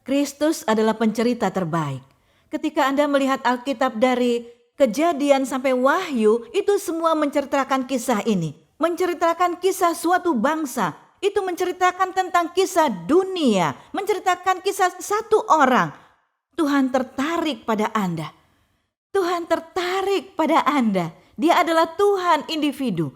Kristus adalah pencerita terbaik. Ketika Anda melihat Alkitab dari Kejadian sampai Wahyu, itu semua menceritakan kisah ini. Menceritakan kisah suatu bangsa. Itu menceritakan tentang kisah dunia. Menceritakan kisah satu orang. Tuhan tertarik pada Anda. Tuhan tertarik pada Anda. Dia adalah Tuhan individu.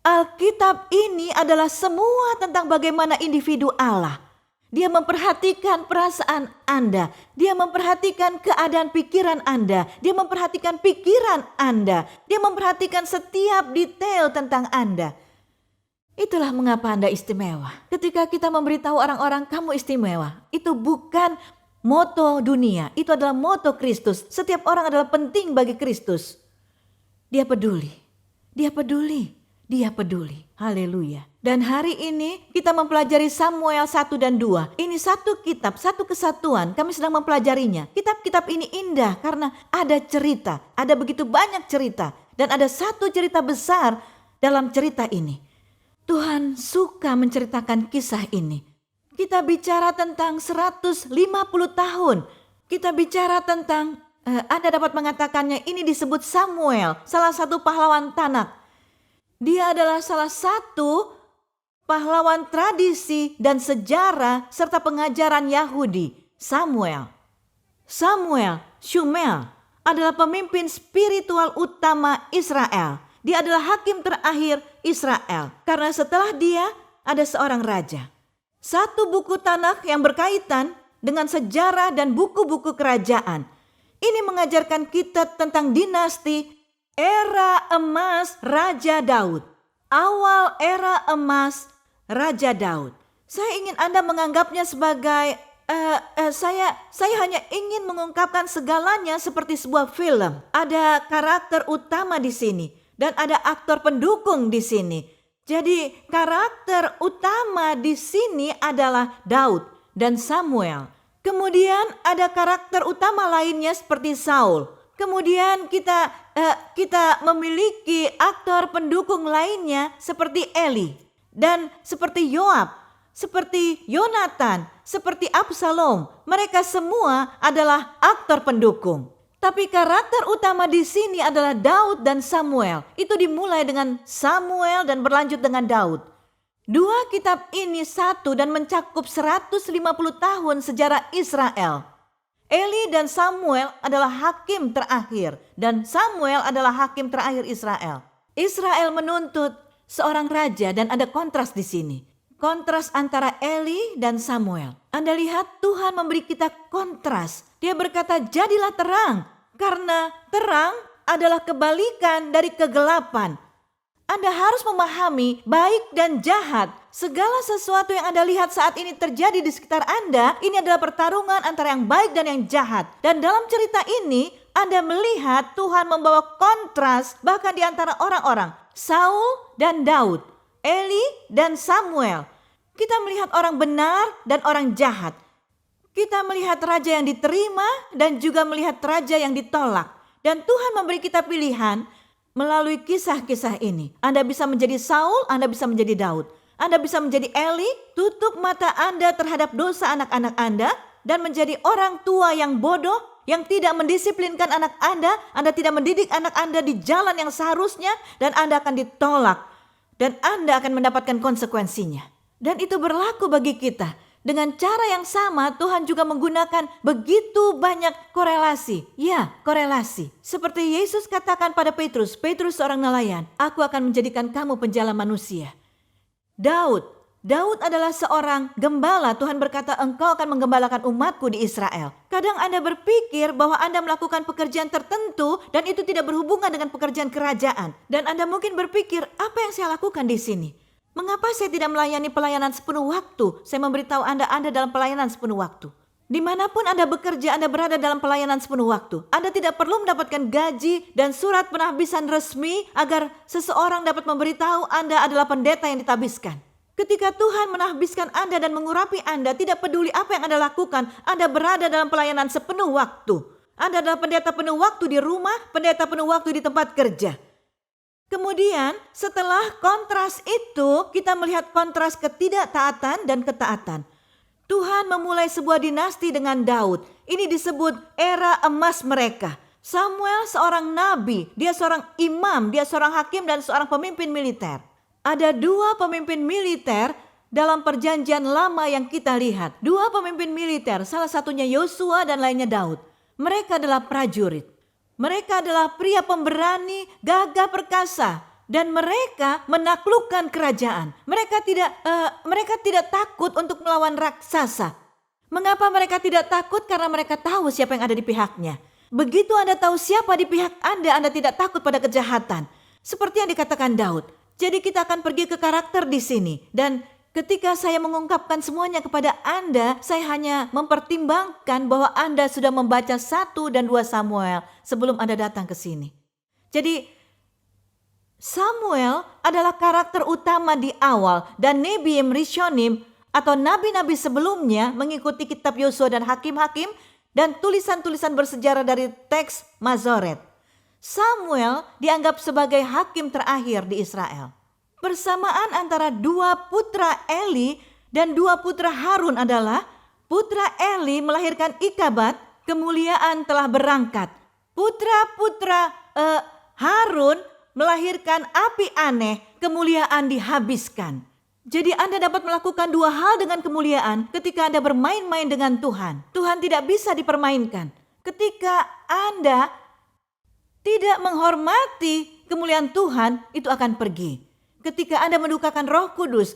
Alkitab ini adalah semua tentang bagaimana individu Allah. Dia memperhatikan perasaan Anda. Dia memperhatikan keadaan pikiran Anda. Dia memperhatikan pikiran Anda. Dia memperhatikan setiap detail tentang Anda. Itulah mengapa Anda istimewa. Ketika kita memberitahu orang-orang kamu istimewa, itu bukan moto dunia. Itu adalah moto Kristus. Setiap orang adalah penting bagi Kristus. Dia peduli. Dia peduli. Dia peduli. Haleluya. Dan hari ini kita mempelajari Samuel 1 dan 2. Ini satu kitab, satu kesatuan. Kami sedang mempelajarinya. Kitab-kitab ini indah karena ada cerita. Ada begitu banyak cerita. Dan ada satu cerita besar dalam cerita ini. Tuhan suka menceritakan kisah ini. Kita bicara tentang 150 tahun. Kita bicara tentang, Anda dapat mengatakannya, ini disebut Samuel, salah satu pahlawan Tanak. Dia adalah salah satu pahlawan tradisi dan sejarah serta pengajaran Yahudi. Shmuel adalah pemimpin spiritual utama Israel. Dia adalah hakim terakhir Israel. Karena setelah dia ada seorang raja. Satu buku Tanakh yang berkaitan dengan sejarah dan buku-buku kerajaan. Ini mengajarkan kita tentang dinasti era emas Raja Daud. Awal era emas Raja Daud. Saya ingin Anda menganggapnya sebagai saya hanya ingin mengungkapkan segalanya seperti sebuah film. Ada karakter utama di sini dan ada aktor pendukung di sini. Jadi karakter utama di sini adalah Daud dan Samuel. Kemudian ada karakter utama lainnya seperti Saul. Kemudian kita memiliki aktor pendukung lainnya seperti Eli dan seperti Yoab, seperti Yonatan, seperti Absalom. Mereka semua adalah aktor pendukung. Tapi karakter utama di sini adalah Daud dan Samuel. Itu dimulai dengan Samuel dan berlanjut dengan Daud. Dua kitab ini satu dan mencakup 150 tahun sejarah Israel. Eli dan Samuel adalah hakim terakhir dan Samuel adalah hakim terakhir Israel. Israel menuntut seorang raja dan ada kontras di sini. Kontras antara Eli dan Samuel. Anda lihat Tuhan memberi kita kontras. Dia berkata jadilah terang karena terang adalah kebalikan dari kegelapan. Anda harus memahami baik dan jahat. Segala sesuatu yang Anda lihat saat ini terjadi di sekitar Anda, ini adalah pertarungan antara yang baik dan yang jahat. Dan dalam cerita ini, Anda melihat Tuhan membawa kontras bahkan di antara orang-orang. Saul dan Daud, Eli dan Samuel. Kita melihat orang benar dan orang jahat. Kita melihat raja yang diterima dan juga melihat raja yang ditolak. Dan Tuhan memberi kita pilihan. Melalui kisah-kisah ini, Anda bisa menjadi Saul, Anda bisa menjadi Daud. Anda bisa menjadi Eli, tutup mata Anda terhadap dosa anak-anak Anda, dan menjadi orang tua yang bodoh, yang tidak mendisiplinkan anak Anda tidak mendidik anak Anda di jalan yang seharusnya, dan Anda akan ditolak. Dan Anda akan mendapatkan konsekuensinya. Dan itu berlaku bagi kita. Dengan cara yang sama Tuhan juga menggunakan begitu banyak korelasi. Ya, korelasi. Seperti Yesus katakan pada Petrus seorang nelayan, aku akan menjadikan kamu penjala manusia. Daud adalah seorang gembala. Tuhan berkata engkau akan menggembalakan umatku di Israel. Kadang Anda berpikir bahwa Anda melakukan pekerjaan tertentu dan itu tidak berhubungan dengan pekerjaan kerajaan. Dan Anda mungkin berpikir apa yang saya lakukan di sini? Mengapa saya tidak melayani pelayanan sepenuh waktu? Saya memberitahu Anda dalam pelayanan sepenuh waktu. Dimanapun Anda bekerja, Anda berada dalam pelayanan sepenuh waktu. Anda tidak perlu mendapatkan gaji dan surat penahbisan resmi agar seseorang dapat memberitahu Anda adalah pendeta yang ditabiskan. Ketika Tuhan menahbiskan Anda dan mengurapi Anda, tidak peduli apa yang Anda lakukan, Anda berada dalam pelayanan sepenuh waktu. Anda adalah pendeta penuh waktu di rumah, pendeta penuh waktu di tempat kerja. Kemudian setelah kontras itu kita melihat kontras ketidaktaatan dan ketaatan. Tuhan memulai sebuah dinasti dengan Daud. Ini disebut era emas mereka. Samuel seorang nabi, dia seorang imam, dia seorang hakim dan seorang pemimpin militer. Ada dua pemimpin militer dalam perjanjian lama yang kita lihat. Dua pemimpin militer, salah satunya Yosua dan lainnya Daud. Mereka adalah prajurit. Mereka adalah pria pemberani, gagah perkasa. Dan mereka menaklukkan kerajaan. Mereka tidak takut untuk melawan raksasa. Mengapa mereka tidak takut? Karena mereka tahu siapa yang ada di pihaknya. Begitu Anda tahu siapa di pihak Anda tidak takut pada kejahatan. Seperti yang dikatakan Daud. Jadi kita akan pergi ke karakter di sini. Dan ketika saya mengungkapkan semuanya kepada Anda, saya hanya mempertimbangkan bahwa Anda sudah membaca 1 dan 2 Samuel sebelum Anda datang ke sini. Jadi Samuel adalah karakter utama di awal dan Nebiim Rishonim atau nabi-nabi sebelumnya mengikuti kitab Yosua dan Hakim-Hakim dan tulisan-tulisan bersejarah dari teks Mazoret. Samuel dianggap sebagai hakim terakhir di Israel. Persamaan antara dua putra Eli dan dua putra Harun adalah putra Eli melahirkan Ikabat, kemuliaan telah berangkat. Putra-putra Harun melahirkan api aneh, kemuliaan dihabiskan. Jadi Anda dapat melakukan dua hal dengan kemuliaan ketika Anda bermain-main dengan Tuhan. Tuhan tidak bisa dipermainkan. Ketika Anda tidak menghormati kemuliaan Tuhan, itu akan pergi. Ketika Anda mendukakan Roh Kudus,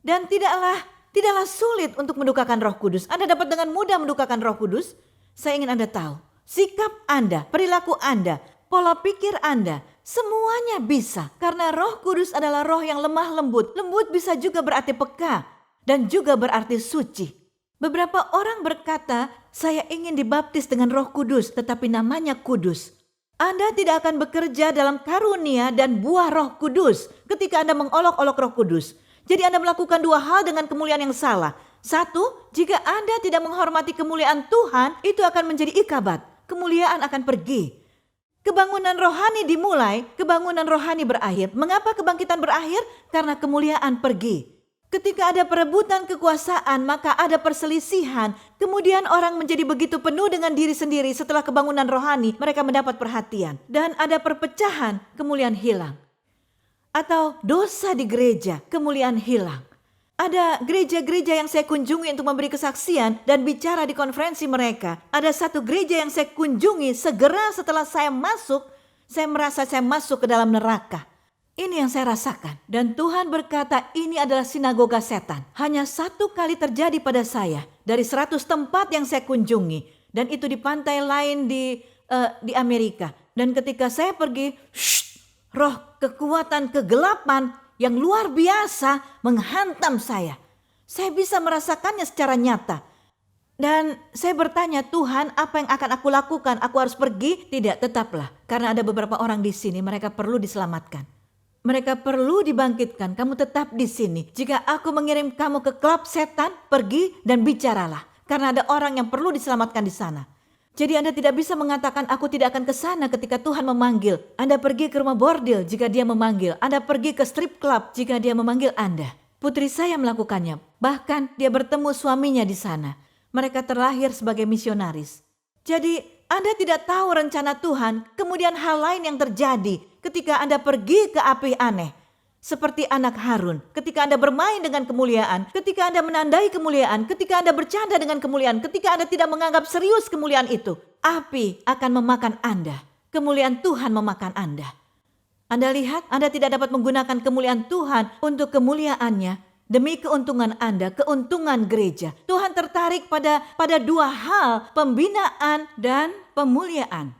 dan tidaklah sulit untuk mendukakan Roh Kudus. Anda dapat dengan mudah mendukakan Roh Kudus. Saya ingin Anda tahu, sikap Anda, perilaku Anda, pola pikir Anda, semuanya bisa. Karena Roh Kudus adalah roh yang lemah lembut. Lembut bisa juga berarti peka dan juga berarti suci. Beberapa orang berkata, saya ingin dibaptis dengan Roh Kudus, tetapi namanya kudus. Anda tidak akan bekerja dalam karunia dan buah Roh Kudus ketika Anda mengolok-olok Roh Kudus. Jadi Anda melakukan dua hal dengan kemuliaan yang salah. Satu, jika Anda tidak menghormati kemuliaan Tuhan, itu akan menjadi ikabat. Kemuliaan akan pergi. Kebangunan rohani dimulai, kebangunan rohani berakhir. Mengapa kebangkitan berakhir? Karena kemuliaan pergi. Ketika ada perebutan kekuasaan, maka ada perselisihan. Kemudian orang menjadi begitu penuh dengan diri sendiri setelah kebangunan rohani, mereka mendapat perhatian. Dan ada perpecahan, kemuliaan hilang. Atau dosa di gereja, kemuliaan hilang. Ada gereja-gereja yang saya kunjungi untuk memberi kesaksian dan bicara di konferensi mereka. Ada satu gereja yang saya kunjungi segera setelah saya masuk, saya merasa saya masuk ke dalam neraka. Ini yang saya rasakan. Dan Tuhan berkata ini adalah sinagoga setan. Hanya satu kali terjadi pada saya dari 100 tempat yang saya kunjungi. Dan itu di pantai lain di Amerika. Dan ketika saya pergi, roh kekuatan kegelapan yang luar biasa menghantam saya. Saya bisa merasakannya secara nyata. Dan saya bertanya, Tuhan, apa yang akan aku lakukan? Aku harus pergi? Tidak, tetaplah. Karena ada beberapa orang di sini, mereka perlu diselamatkan. Mereka perlu dibangkitkan. Kamu tetap di sini. Jika aku mengirim kamu ke klub setan, pergi dan bicaralah. Karena ada orang yang perlu diselamatkan di sana. Jadi Anda tidak bisa mengatakan aku tidak akan ke sana ketika Tuhan memanggil. Anda pergi ke rumah bordil jika dia memanggil. Anda pergi ke strip club jika dia memanggil Anda. Putri saya melakukannya. Bahkan dia bertemu suaminya di sana. Mereka terlahir sebagai misionaris. Jadi Anda tidak tahu rencana Tuhan. Kemudian hal lain yang terjadi ketika Anda pergi ke api aneh. Seperti anak Harun, ketika Anda bermain dengan kemuliaan, ketika Anda menandai kemuliaan, ketika Anda bercanda dengan kemuliaan, ketika Anda tidak menganggap serius kemuliaan itu, api akan memakan Anda. Kemuliaan Tuhan memakan Anda. Anda lihat, Anda tidak dapat menggunakan kemuliaan Tuhan untuk kemuliaannya demi keuntungan Anda, keuntungan gereja. Tuhan tertarik pada dua hal, pembinaan dan pemuliaan.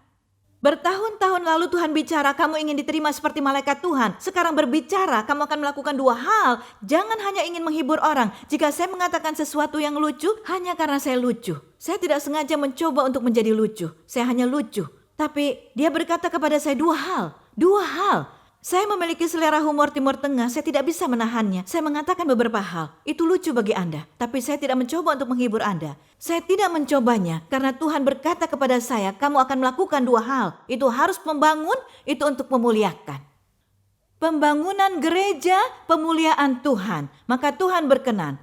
Bertahun-tahun lalu Tuhan bicara, kamu ingin diterima seperti malaikat Tuhan. Sekarang berbicara, kamu akan melakukan dua hal. Jangan hanya ingin menghibur orang. Jika saya mengatakan sesuatu yang lucu, hanya karena saya lucu. Saya tidak sengaja mencoba untuk menjadi lucu. Saya hanya lucu. Tapi dia berkata kepada saya dua hal. Saya memiliki selera humor Timur Tengah, saya tidak bisa menahannya. Saya mengatakan beberapa hal, itu lucu bagi Anda. Tapi saya tidak mencoba untuk menghibur Anda. Saya tidak mencobanya karena Tuhan berkata kepada saya, kamu akan melakukan dua hal. Itu harus membangun, itu untuk memuliakan. pembangunan gereja, pemuliaan Tuhan. Maka Tuhan berkenan.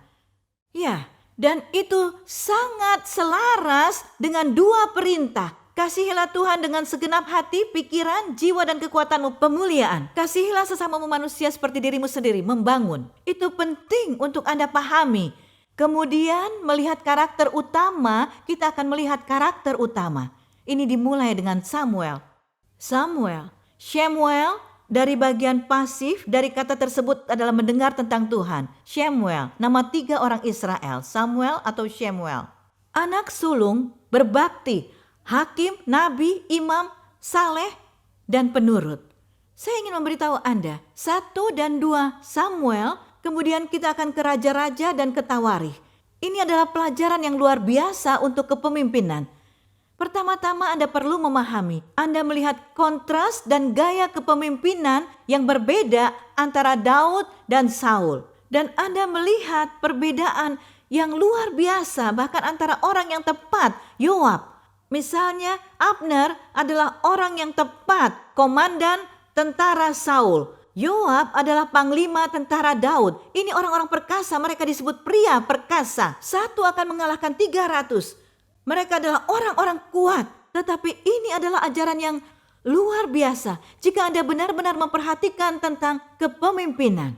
Ya, dan itu sangat selaras dengan dua perintah. Kasihilah Tuhan dengan segenap hati, pikiran, jiwa, dan kekuatanmu, pemuliaan. Kasihilah sesamamu manusia seperti dirimu sendiri, membangun. Itu penting untuk Anda pahami. Kemudian melihat karakter utama, kita akan melihat karakter utama. Ini dimulai dengan Samuel. Shemuel dari bagian pasif dari kata tersebut adalah mendengar tentang Tuhan. Shemuel, nama 3 orang Israel, Samuel atau Shemuel. Anak sulung, berbakti, hakim, nabi, imam, saleh, dan penurut. Saya ingin memberitahu Anda, 1 dan 2 Samuel, kemudian kita akan ke raja-raja dan ke Tawarikh. Ini adalah pelajaran yang luar biasa untuk kepemimpinan. Pertama-tama Anda perlu memahami, Anda melihat kontras dan gaya kepemimpinan yang berbeda antara Daud dan Saul. Dan Anda melihat perbedaan yang luar biasa bahkan antara orang yang tepat, Yoab. Misalnya Abner adalah orang yang tepat, komandan tentara Saul. Yoab adalah panglima tentara Daud. Ini orang-orang perkasa, mereka disebut pria perkasa. Satu akan mengalahkan 300. Mereka adalah orang-orang kuat. Tetapi ini adalah ajaran yang luar biasa jika Anda benar-benar memperhatikan tentang kepemimpinan.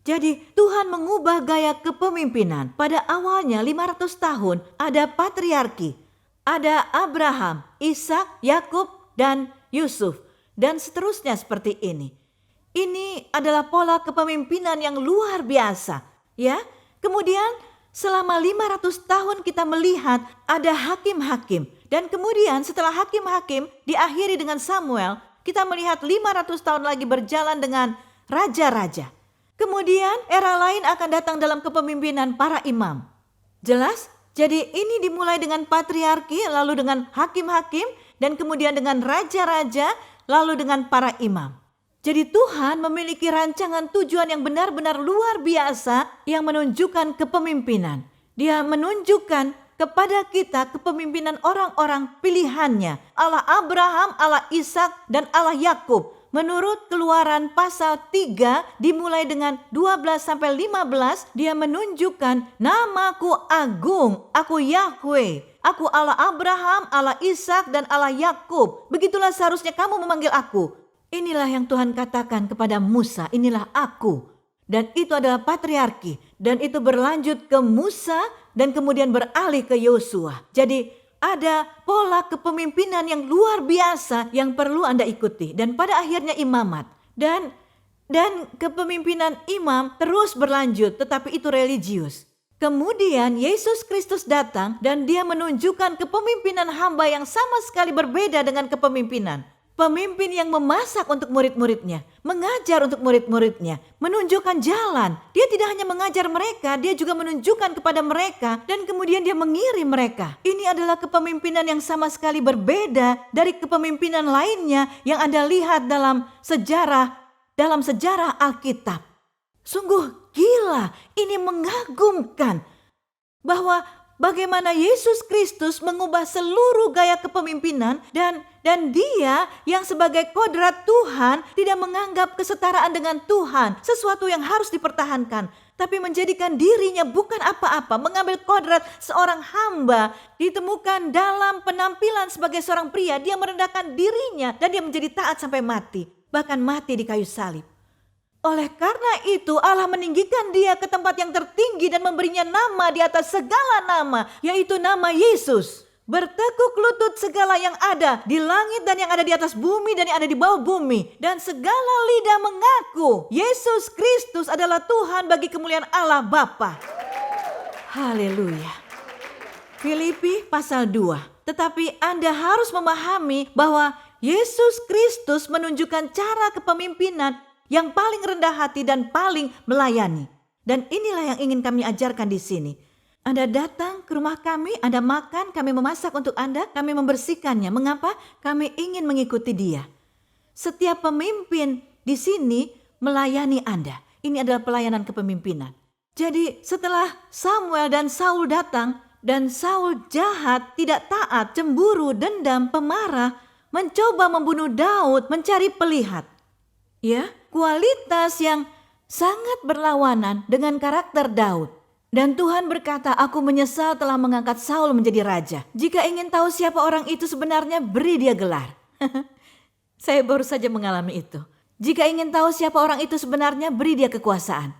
Jadi Tuhan mengubah gaya kepemimpinan. Pada awalnya 500 tahun ada patriarki. Ada Abraham, Ishak, Yakub, dan Yusuf. Dan seterusnya seperti ini. Ini adalah pola kepemimpinan yang luar biasa. Ya, kemudian selama 500 tahun kita melihat ada hakim-hakim. Dan kemudian setelah hakim-hakim diakhiri dengan Samuel, kita melihat 500 tahun lagi berjalan dengan raja-raja. Kemudian era lain akan datang dalam kepemimpinan para imam. Jelas? Jadi ini dimulai dengan patriarki, lalu dengan hakim-hakim, dan kemudian dengan raja-raja, lalu dengan para imam. Jadi Tuhan memiliki rancangan tujuan yang benar-benar luar biasa yang menunjukkan kepemimpinan. Dia menunjukkan kepada kita kepemimpinan orang-orang pilihannya. Allah Abraham, Allah Ishak, dan Allah Yakub. Menurut Keluaran pasal 3 dimulai dengan 12-15, dia menunjukkan namaku agung, aku Yahweh, aku Allah Abraham, Allah Ishak, dan Allah Yakub. Begitulah seharusnya kamu memanggil aku. Inilah yang Tuhan katakan kepada Musa, inilah aku. Dan itu adalah patriarki. Dan itu berlanjut ke Musa dan kemudian beralih ke Yosua. Jadi ada pola kepemimpinan yang luar biasa yang perlu Anda ikuti. Dan pada akhirnya imamat. Dan kepemimpinan imam terus berlanjut, tetapi itu religius. Kemudian Yesus Kristus datang dan dia menunjukkan kepemimpinan hamba yang sama sekali berbeda dengan kepemimpinan. Pemimpin yang memasak untuk murid-muridnya, mengajar untuk murid-muridnya, menunjukkan jalan. Dia tidak hanya mengajar mereka, dia juga menunjukkan kepada mereka dan kemudian dia mengirim mereka. Ini adalah kepemimpinan yang sama sekali berbeda dari kepemimpinan lainnya yang Anda lihat dalam sejarah Alkitab. Sungguh gila, ini mengagumkan bahwa bagaimana Yesus Kristus mengubah seluruh gaya kepemimpinan dan dia yang sebagai kodrat Tuhan tidak menganggap kesetaraan dengan Tuhan sesuatu yang harus dipertahankan, tapi menjadikan dirinya bukan apa-apa, mengambil kodrat seorang hamba, ditemukan dalam penampilan sebagai seorang pria, dia merendahkan dirinya dan dia menjadi taat sampai mati, bahkan mati di kayu salib. Oleh karena itu Allah meninggikan dia ke tempat yang tertinggi dan memberinya nama di atas segala nama, yaitu nama Yesus. Bertekuk lutut segala yang ada di langit dan yang ada di atas bumi dan yang ada di bawah bumi. Dan segala lidah mengaku Yesus Kristus adalah Tuhan bagi kemuliaan Allah Bapa. Haleluya. Filipi pasal 2. Tetapi Anda harus memahami bahwa Yesus Kristus menunjukkan cara kepemimpinan yang paling rendah hati dan paling melayani. Dan inilah yang ingin kami ajarkan di sini. Anda datang ke rumah kami, Anda makan, kami memasak untuk Anda, kami membersihkannya. Mengapa? Kami ingin mengikuti Dia. Setiap pemimpin di sini melayani Anda. Ini adalah pelayanan kepemimpinan. Jadi setelah Samuel dan Saul datang, dan Saul jahat, tidak taat, cemburu, dendam, pemarah, mencoba membunuh Daud, mencari pelihat. Ya, kualitas yang sangat berlawanan dengan karakter Daud. Dan Tuhan berkata, aku menyesal telah mengangkat Saul menjadi raja. Jika ingin tahu siapa orang itu sebenarnya, beri dia gelar. Saya baru saja mengalami itu. Jika ingin tahu siapa orang itu sebenarnya, beri dia kekuasaan.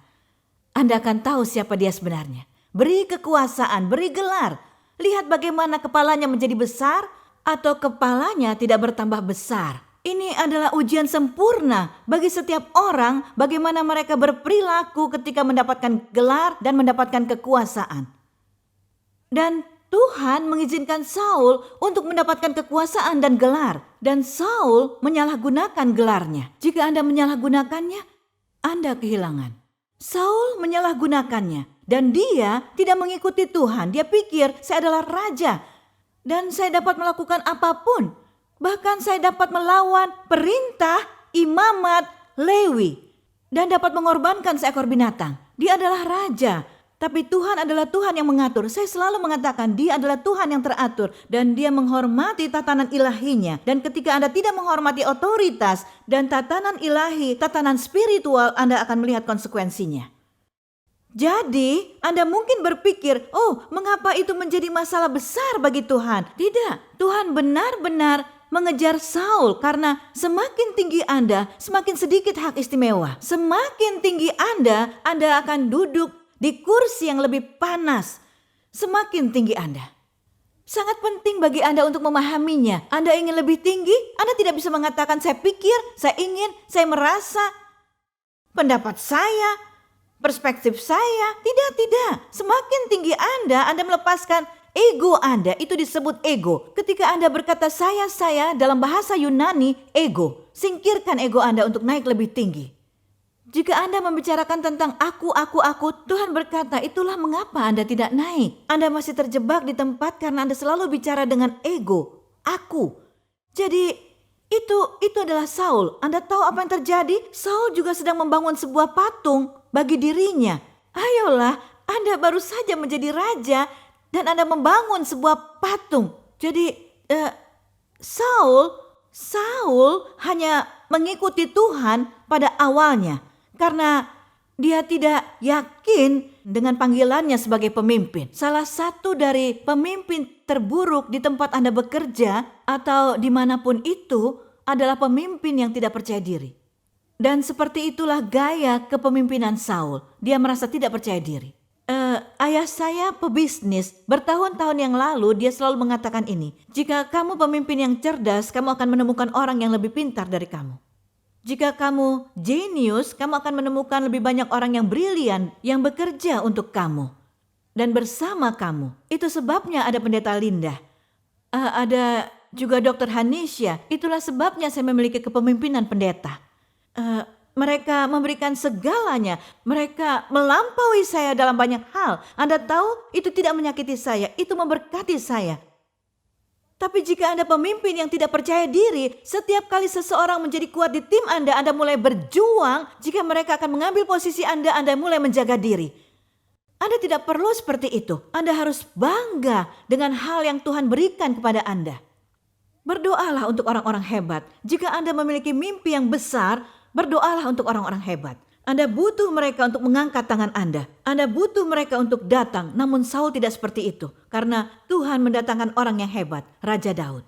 Anda akan tahu siapa dia sebenarnya. Beri kekuasaan, beri gelar. Lihat bagaimana kepalanya menjadi besar atau kepalanya tidak bertambah besar. Ini adalah ujian sempurna bagi setiap orang bagaimana mereka berperilaku ketika mendapatkan gelar dan mendapatkan kekuasaan. Dan Tuhan mengizinkan Saul untuk mendapatkan kekuasaan dan gelar. Dan Saul menyalahgunakan gelarnya. Jika Anda menyalahgunakannya, Anda kehilangan. Saul menyalahgunakannya. Dan dia tidak mengikuti Tuhan. Dia pikir, saya adalah raja. Dan saya dapat melakukan apapun. Bahkan saya dapat melawan perintah imamat Lewi. Dan dapat mengorbankan seekor binatang. Dia adalah raja. Tapi Tuhan adalah Tuhan yang mengatur. Saya selalu mengatakan dia adalah Tuhan yang teratur. Dan dia menghormati tatanan ilahinya. Dan ketika Anda tidak menghormati otoritas dan tatanan ilahi, tatanan spiritual, Anda akan melihat konsekuensinya. Jadi Anda mungkin berpikir, oh mengapa itu menjadi masalah besar bagi Tuhan? Tidak, Tuhan benar-benar mengejar Saul karena semakin tinggi Anda, semakin sedikit hak istimewa. Semakin tinggi Anda akan duduk di kursi yang lebih panas. Semakin tinggi Anda. Sangat penting bagi Anda untuk memahaminya. Anda ingin lebih tinggi, Anda tidak bisa mengatakan saya pikir, saya ingin, saya merasa, pendapat saya, perspektif saya. Tidak. Semakin tinggi Anda melepaskan ego Anda. Itu disebut ego. Ketika Anda berkata saya dalam bahasa Yunani, ego. Singkirkan ego Anda untuk naik lebih tinggi. Jika Anda membicarakan tentang aku, Tuhan berkata itulah mengapa Anda tidak naik. Anda masih terjebak di tempat karena Anda selalu bicara dengan ego, aku. Jadi itu adalah Saul. Anda tahu apa yang terjadi? Saul juga sedang membangun sebuah patung bagi dirinya. Ayolah, Anda baru saja menjadi raja dan Anda membangun sebuah patung. Jadi Saul hanya mengikuti Tuhan pada awalnya. Karena dia tidak yakin dengan panggilannya sebagai pemimpin. Salah satu dari pemimpin terburuk di tempat Anda bekerja atau dimanapun itu adalah pemimpin yang tidak percaya diri. Dan seperti itulah gaya kepemimpinan Saul. Dia merasa tidak percaya diri. Ayah saya pebisnis, bertahun-tahun yang lalu dia selalu mengatakan ini. Jika kamu pemimpin yang cerdas, kamu akan menemukan orang yang lebih pintar dari kamu. Jika kamu jenius, kamu akan menemukan lebih banyak orang yang brilian yang bekerja untuk kamu dan bersama kamu. Itu sebabnya ada pendeta Linda. Ada juga Dr. Hanisha. Itulah sebabnya saya memiliki kepemimpinan pendeta. Mereka memberikan segalanya. Mereka melampaui saya dalam banyak hal. Anda tahu, itu tidak menyakiti saya. Itu memberkati saya. Tapi jika Anda pemimpin yang tidak percaya diri, setiap kali seseorang menjadi kuat di tim Anda mulai berjuang. Jika mereka akan mengambil posisi Anda mulai menjaga diri. Anda tidak perlu seperti itu. Anda harus bangga dengan hal yang Tuhan berikan kepada Anda. Berdoalah untuk orang-orang hebat. Jika Anda memiliki mimpi yang besar, berdoalah untuk orang-orang hebat. Anda butuh mereka untuk mengangkat tangan Anda. Anda butuh mereka untuk datang. Namun Saul tidak seperti itu. Karena Tuhan mendatangkan orang yang hebat. Raja Daud.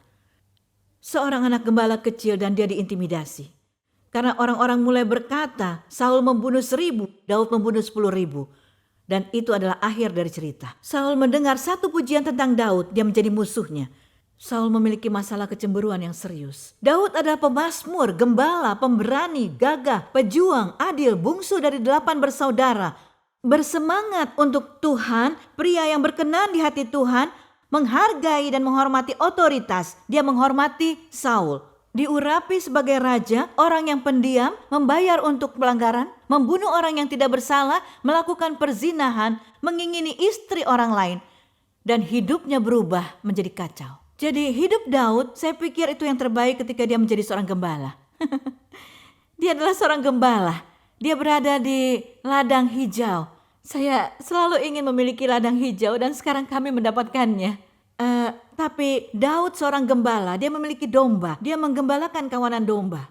Seorang anak gembala kecil dan dia diintimidasi. Karena orang-orang mulai berkata, Saul membunuh 1.000, Daud membunuh 10.000. Dan itu adalah akhir dari cerita. Saul mendengar satu pujian tentang Daud, dia menjadi musuhnya. Saul memiliki masalah kecemburuan yang serius. Daud adalah pemazmur, gembala, pemberani, gagah, pejuang, adil, bungsu dari 8 bersaudara. Bersemangat untuk Tuhan, pria yang berkenan di hati Tuhan, menghargai dan menghormati otoritas. Dia menghormati Saul. Diurapi sebagai raja, orang yang pendiam, membayar untuk pelanggaran, membunuh orang yang tidak bersalah, melakukan perzinahan, mengingini istri orang lain. Dan hidupnya berubah menjadi kacau. Jadi hidup Daud, saya pikir itu yang terbaik ketika dia menjadi seorang gembala. Dia adalah seorang gembala. Dia berada di ladang hijau. Saya selalu ingin memiliki ladang hijau dan sekarang kami mendapatkannya. Tapi Daud seorang gembala, dia memiliki domba. Dia menggembalakan kawanan domba.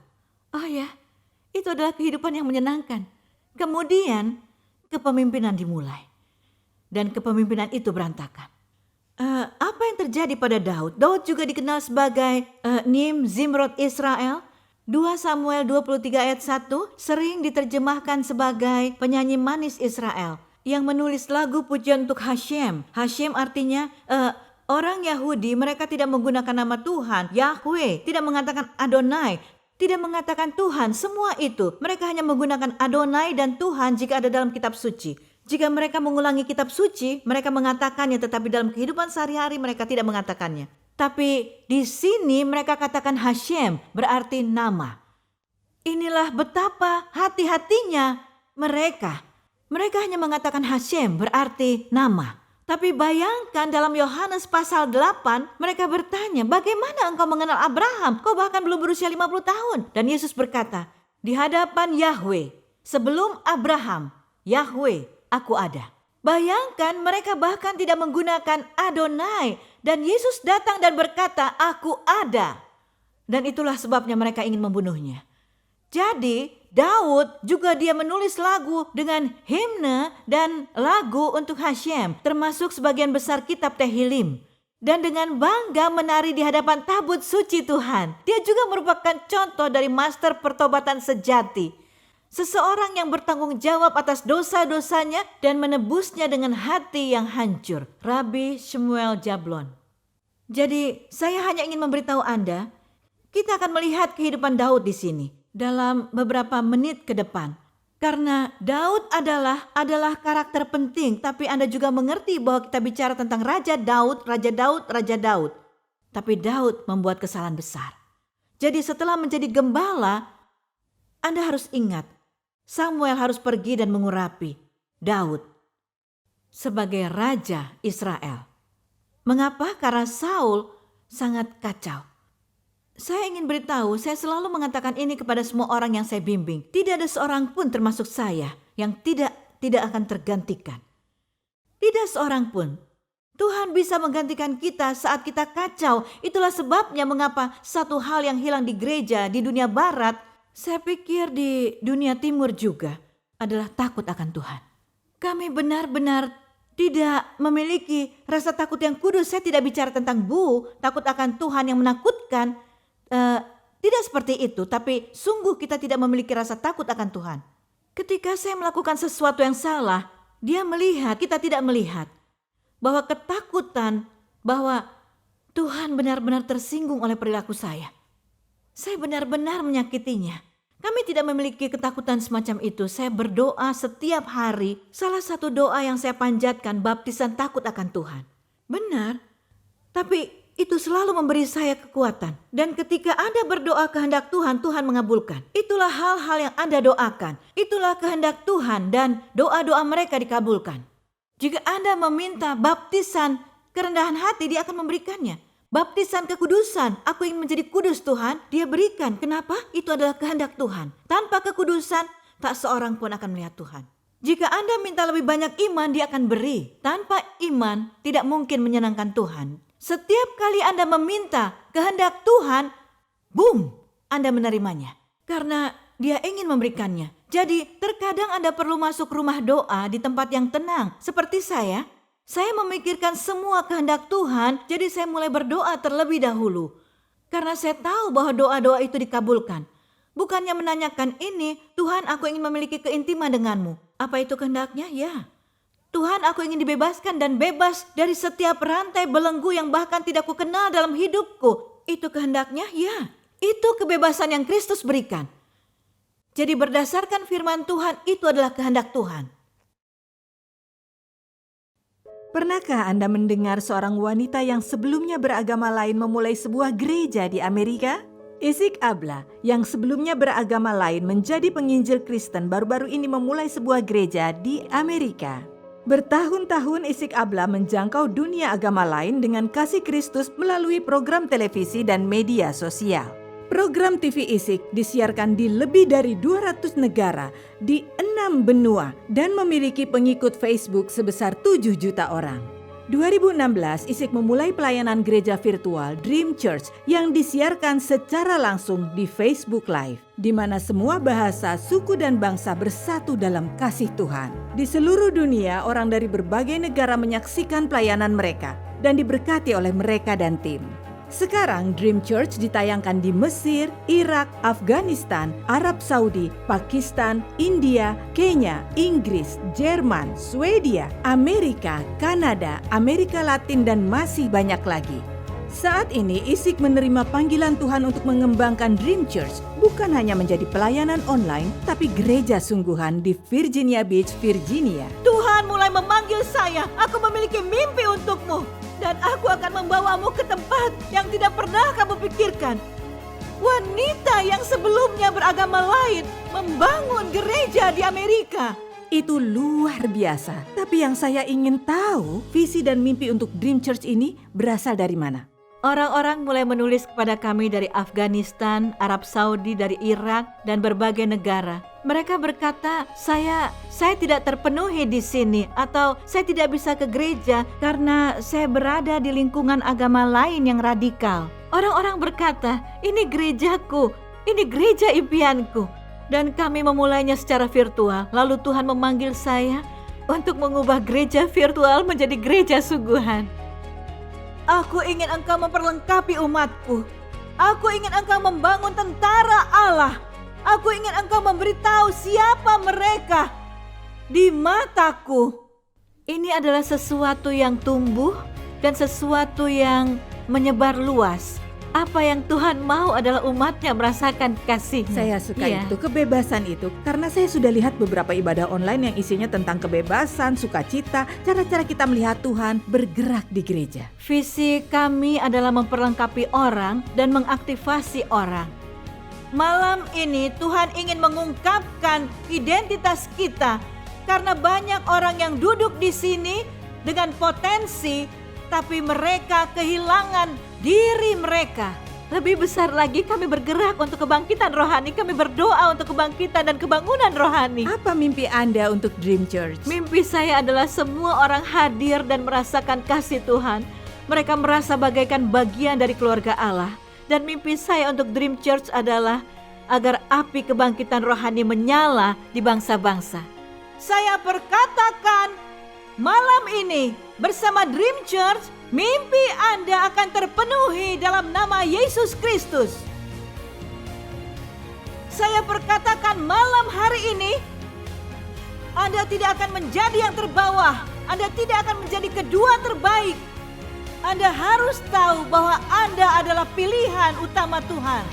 Oh ya, Itu adalah kehidupan yang menyenangkan. Kemudian kepemimpinan dimulai. Dan kepemimpinan itu berantakan. Apa yang terjadi pada Daud? Daud juga dikenal sebagai Nim Zimrod Israel. 2 Samuel 23 ayat 1 sering diterjemahkan sebagai penyanyi manis Israel yang menulis lagu pujian untuk Hashem. Hashem artinya orang Yahudi, mereka tidak menggunakan nama Tuhan, Yahweh, tidak mengatakan Adonai, tidak mengatakan Tuhan. Semua itu mereka hanya menggunakan Adonai dan Tuhan jika ada dalam kitab suci. Jika mereka mengulangi kitab suci, mereka mengatakannya, tetapi dalam kehidupan sehari-hari mereka tidak mengatakannya. Tapi di sini mereka katakan Hashem, berarti nama. Inilah betapa hati-hatinya mereka. Mereka hanya mengatakan Hashem, berarti nama. Tapi bayangkan dalam Yohanes pasal 8, mereka bertanya, bagaimana engkau mengenal Abraham? Kau bahkan belum berusia 50 tahun. Dan Yesus berkata, di hadapan Yahweh, sebelum Abraham, Yahweh, aku ada. Bayangkan mereka bahkan tidak menggunakan Adonai. Dan Yesus datang dan berkata, aku ada. Dan itulah sebabnya mereka ingin membunuhnya. Jadi Daud juga dia menulis lagu dengan himne dan lagu untuk Hashem. Termasuk sebagian besar kitab Tehillim. Dan dengan bangga menari di hadapan tabut suci Tuhan. Dia juga merupakan contoh dari master pertobatan sejati. Seseorang yang bertanggung jawab atas dosa-dosanya dan menebusnya dengan hati yang hancur. Rabbi Shemuel Jablon. Jadi saya hanya ingin memberitahu Anda, kita akan melihat kehidupan Daud di sini dalam beberapa menit ke depan. Karena Daud adalah karakter penting, tapi Anda juga mengerti bahwa kita bicara tentang Raja Daud. Tapi Daud membuat kesalahan besar. Jadi setelah menjadi gembala, Anda harus ingat, Samuel harus pergi dan mengurapi Daud sebagai Raja Israel. Mengapa? Karena Saul sangat kacau. Saya ingin beritahu, saya selalu mengatakan ini kepada semua orang yang saya bimbing. Tidak ada seorang pun termasuk saya yang tidak akan tergantikan. Tidak seorang pun. Tuhan bisa menggantikan kita saat kita kacau. Itulah sebabnya mengapa satu hal yang hilang di gereja di dunia barat, saya pikir di dunia timur juga, adalah takut akan Tuhan. Kami benar-benar tidak memiliki rasa takut yang kudus. Saya tidak bicara tentang takut akan Tuhan yang menakutkan. Tidak seperti itu, tapi sungguh kita tidak memiliki rasa takut akan Tuhan. Ketika saya melakukan sesuatu yang salah, dia melihat, kita tidak melihat. Bahwa ketakutan, bahwa Tuhan benar-benar tersinggung oleh perilaku saya. Saya benar-benar menyakitinya. Kami tidak memiliki ketakutan semacam itu. Saya berdoa setiap hari. Salah satu doa yang saya panjatkan, baptisan takut akan Tuhan. Benar. Tapi itu selalu memberi saya kekuatan. Dan ketika Anda berdoa kehendak Tuhan, Tuhan mengabulkan. Itulah hal-hal yang Anda doakan. Itulah kehendak Tuhan dan doa-doa mereka dikabulkan. Jika Anda meminta baptisan kerendahan hati, Dia akan memberikannya. Baptisan kekudusan, aku ingin menjadi kudus Tuhan, Dia berikan. Kenapa? Itu adalah kehendak Tuhan. Tanpa kekudusan, tak seorang pun akan melihat Tuhan. Jika Anda minta lebih banyak iman, Dia akan beri. Tanpa iman, tidak mungkin menyenangkan Tuhan. Setiap kali Anda meminta kehendak Tuhan, boom, Anda menerimanya. Karena Dia ingin memberikannya. Jadi terkadang Anda perlu masuk rumah doa di tempat yang tenang. Seperti saya memikirkan semua kehendak Tuhan, jadi saya mulai berdoa terlebih dahulu. Karena saya tahu bahwa doa-doa itu dikabulkan. Bukannya menanyakan ini, Tuhan aku ingin memiliki keintiman denganmu. Apa itu kehendaknya? Ya. Tuhan aku ingin dibebaskan dan bebas dari setiap rantai belenggu yang bahkan tidak kukenal dalam hidupku. Itu kehendaknya? Ya. Itu kebebasan yang Kristus berikan. Jadi berdasarkan firman Tuhan, itu adalah kehendak Tuhan. Pernahkah Anda mendengar seorang wanita yang sebelumnya beragama lain memulai sebuah gereja di Amerika? Isaac Abla yang sebelumnya beragama lain menjadi penginjil Kristen baru-baru ini memulai sebuah gereja di Amerika. Bertahun-tahun Isaac Abla menjangkau dunia agama lain dengan kasih Kristus melalui program televisi dan media sosial. Program TV Isaac disiarkan di lebih dari 200 negara di 6 benua dan memiliki pengikut Facebook sebesar 7 juta orang. 2016, Isik memulai pelayanan gereja virtual Dream Church yang disiarkan secara langsung di Facebook Live, di mana semua bahasa, suku, dan bangsa bersatu dalam kasih Tuhan. Di seluruh dunia, orang dari berbagai negara menyaksikan pelayanan mereka dan diberkati oleh mereka dan tim. Sekarang Dream Church ditayangkan di Mesir, Irak, Afghanistan, Arab Saudi, Pakistan, India, Kenya, Inggris, Jerman, Swedia, Amerika, Kanada, Amerika Latin, dan masih banyak lagi. Saat ini Isik menerima panggilan Tuhan untuk mengembangkan Dream Church, bukan hanya menjadi pelayanan online, tapi gereja sungguhan di Virginia Beach, Virginia. Tuhan mulai memanggil saya, aku memiliki mimpi untukmu. Dan aku akan membawamu ke tempat yang tidak pernah kamu pikirkan. Wanita yang sebelumnya beragama lain membangun gereja di Amerika. Itu luar biasa. Tapi yang saya ingin tahu, visi dan mimpi untuk Dream Church ini berasal dari mana? Orang-orang mulai menulis kepada kami dari Afghanistan, Arab Saudi, dari Irak, dan berbagai negara. Mereka berkata, saya tidak terpenuhi di sini, atau saya tidak bisa ke gereja karena saya berada di lingkungan agama lain yang radikal. Orang-orang berkata, ini gerejaku, ini gereja impianku. Dan kami memulainya secara virtual, lalu Tuhan memanggil saya untuk mengubah gereja virtual menjadi gereja sungguhan. Aku ingin engkau memperlengkapi umatku. Aku ingin engkau membangun tentara Allah. Aku ingin engkau memberitahu siapa mereka di mataku. Ini adalah sesuatu yang tumbuh dan sesuatu yang menyebar luas. Apa yang Tuhan mau adalah umatnya merasakan kasih-Nya. Saya suka itu, kebebasan itu. Karena saya sudah lihat beberapa ibadah online yang isinya tentang kebebasan, sukacita, cara-cara kita melihat Tuhan bergerak di gereja. Visi kami adalah memperlengkapi orang dan mengaktifasi orang. Malam ini Tuhan ingin mengungkapkan identitas kita. Karena banyak orang yang duduk di sini dengan potensi, tapi mereka kehilangan diri mereka. Lebih besar lagi, kami bergerak untuk kebangkitan rohani. Kami berdoa untuk kebangkitan dan kebangunan rohani. Apa mimpi Anda untuk Dream Church? Mimpi saya adalah semua orang hadir dan merasakan kasih Tuhan. Mereka merasa bagaikan bagian dari keluarga Allah. Dan mimpi saya untuk Dream Church adalah agar api kebangkitan rohani menyala di bangsa-bangsa. Saya perkatakan, malam ini bersama Dream Church, mimpi Anda akan terpenuhi dalam nama Yesus Kristus. Saya perkatakan malam hari ini, Anda tidak akan menjadi yang terbawah. Anda tidak akan menjadi kedua terbaik. Anda harus tahu bahwa Anda adalah pilihan utama Tuhan.